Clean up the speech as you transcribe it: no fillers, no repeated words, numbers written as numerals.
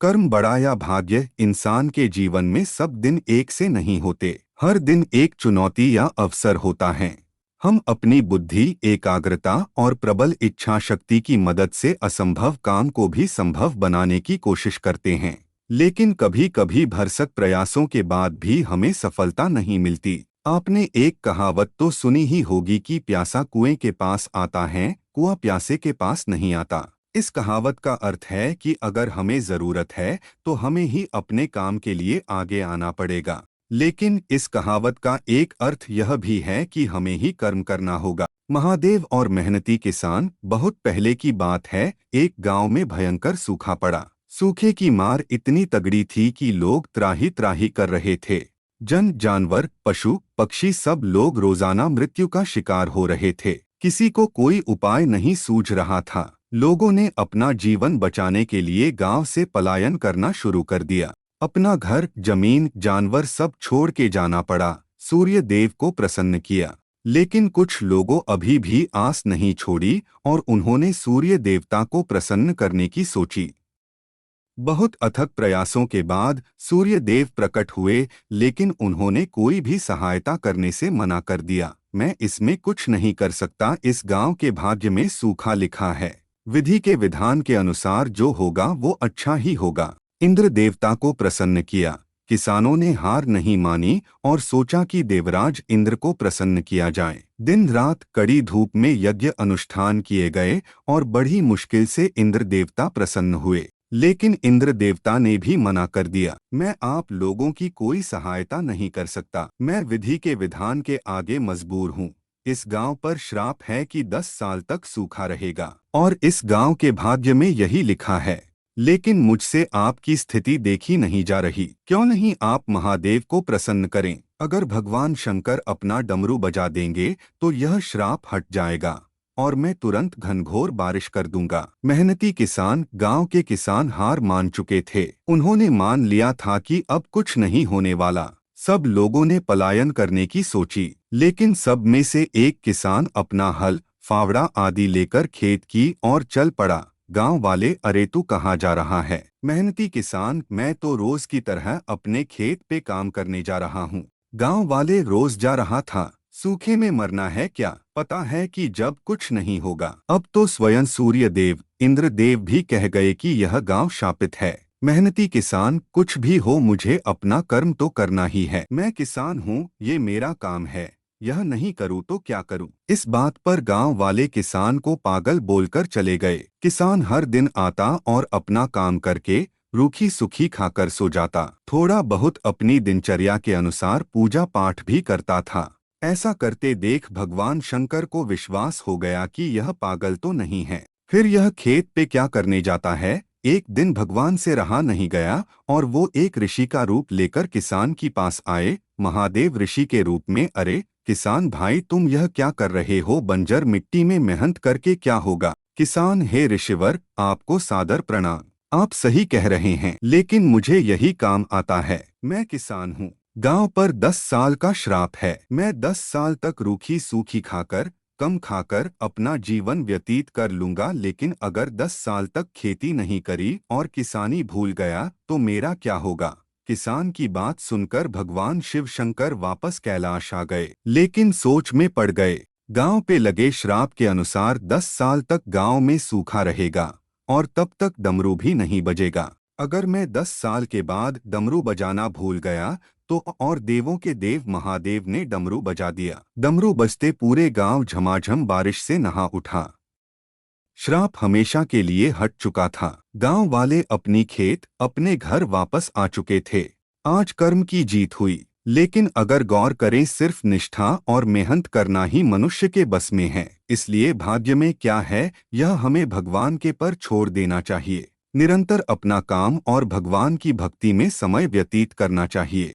कर्म बड़ा या भाग्य, इंसान के जीवन में सब दिन एक से नहीं होते। हर दिन एक चुनौती या अवसर होता है। हम अपनी बुद्धि, एकाग्रता और प्रबल इच्छा शक्ति की मदद से असंभव काम को भी संभव बनाने की कोशिश करते हैं। लेकिन कभी कभी भरसक प्रयासों के बाद भी हमें सफलता नहीं मिलती। आपने एक कहावत तो सुनी ही होगी कि प्यासा कुएं के पास आता है, कुआं प्यासे के पास नहीं आता। इस कहावत का अर्थ है कि अगर हमें जरूरत है तो हमें ही अपने काम के लिए आगे आना पड़ेगा। लेकिन इस कहावत का एक अर्थ यह भी है कि हमें ही कर्म करना होगा। महादेव और मेहनती किसान। बहुत पहले की बात है, एक गांव में भयंकर सूखा पड़ा। सूखे की मार इतनी तगड़ी थी कि लोग त्राही त्राही कर रहे थे। जन जानवर, पशु पक्षी सब लोग रोजाना मृत्यु का शिकार हो रहे थे। किसी को कोई उपाय नहीं सूझ रहा था। लोगों ने अपना जीवन बचाने के लिए गांव से पलायन करना शुरू कर दिया। अपना घर, जमीन, जानवर सब छोड़ के जाना पड़ा। सूर्य देव को प्रसन्न किया, लेकिन कुछ लोगों अभी भी आस नहीं छोड़ी और उन्होंने सूर्य देवता को प्रसन्न करने की सोची। बहुत अथक प्रयासों के बाद सूर्य देव प्रकट हुए, लेकिन उन्होंने कोई भी सहायता करने से मना कर दिया। मैं इसमें कुछ नहीं कर सकता। इस गांव के भाग्य में सूखा लिखा है। विधि के विधान के अनुसार जो होगा वो अच्छा ही होगा। इंद्र देवता को प्रसन्न किया। किसानों ने हार नहीं मानी और सोचा कि देवराज इंद्र को प्रसन्न किया जाए। दिन रात कड़ी धूप में यज्ञ अनुष्ठान किए गए और बड़ी मुश्किल से इंद्र देवता प्रसन्न हुए। लेकिन इंद्र देवता ने भी मना कर दिया। मैं आप लोगों की कोई सहायता नहीं कर सकता। मैं विधि के विधान के आगे मजबूर हूँ। इस गांव पर श्राप है कि 10 साल तक सूखा रहेगा और इस गांव के भाग्य में यही लिखा है। लेकिन मुझसे आपकी स्थिति देखी नहीं जा रही। क्यों नहीं आप महादेव को प्रसन्न करें? अगर भगवान शंकर अपना डमरू बजा देंगे तो यह श्राप हट जाएगा और मैं तुरंत घनघोर बारिश कर दूंगा। मेहनती किसान। गांव के किसान हार मान चुके थे। उन्होंने मान लिया था कि अब कुछ नहीं होने वाला। सब लोगों ने पलायन करने की सोची, लेकिन सब में से एक किसान अपना हल, फावड़ा आदि लेकर खेत की ओर चल पड़ा। गांव वाले, अरे तू कहाँ जा रहा है? मेहनती किसान, मैं तो रोज की तरह अपने खेत पे काम करने जा रहा हूँ। गांव वाले, रोज जा रहा था? सूखे में मरना है क्या? पता है कि जब कुछ नहीं होगा। अब तो स्वयं सूर्य देव, इंद्र देव भी कह गए कि यह गांव शापित है। मेहनती किसान, कुछ भी हो मुझे अपना कर्म तो करना ही है। मैं किसान हूँ, ये मेरा काम है। यह नहीं करूँ तो क्या करूँ? इस बात पर गांव वाले किसान को पागल बोलकर चले गए। किसान हर दिन आता और अपना काम करके रूखी सुखी खाकर सो जाता। थोड़ा बहुत अपनी दिनचर्या के अनुसार पूजा पाठ भी करता था। ऐसा करते देख भगवान शंकर को विश्वास हो गया कि यह पागल तो नहीं है। फिर यह खेत पे क्या करने जाता है? एक दिन भगवान से रहा नहीं गया और वो एक ऋषि का रूप लेकर किसान के पास आए। महादेव ऋषि के रूप में। अरे किसान भाई, तुम यह क्या कर रहे हो? बंजर मिट्टी में मेहनत करके क्या होगा? किसान, हे ऋषिवर, आपको सादर प्रणाम। आप सही कह रहे हैं, लेकिन मुझे यही काम आता है। मैं किसान हूँ। गांव पर 10 साल का श्राप है। मैं 10 साल तक रूखी सूखी खाकर, कम खाकर अपना जीवन व्यतीत कर लूंगा, लेकिन अगर 10 साल तक खेती नहीं करी और किसानी भूल गया तो मेरा क्या होगा? किसान की बात सुनकर भगवान शिव शंकर वापस कैलाश आ गए, लेकिन सोच में पड़ गए। गांव पे लगे श्राप के अनुसार 10 साल तक गांव में सूखा रहेगा और तब तक डमरू भी नहीं बजेगा। अगर मैं 10 साल के बाद डमरू बजाना भूल गया तो और देवों के देव महादेव ने डमरू बजा दिया। डमरू बजते पूरे गांव झमाझम बारिश से नहा उठा। श्राप हमेशा के लिए हट चुका था। गांव वाले अपनी खेत, अपने घर वापस आ चुके थे। आज कर्म की जीत हुई। लेकिन अगर गौर करें, सिर्फ निष्ठा और मेहनत करना ही मनुष्य के बस में है। इसलिए भाग्य में क्या है, यह हमें भगवान के पर छोड़ देना चाहिए। निरंतर अपना काम और भगवान की भक्ति में समय व्यतीत करना चाहिए।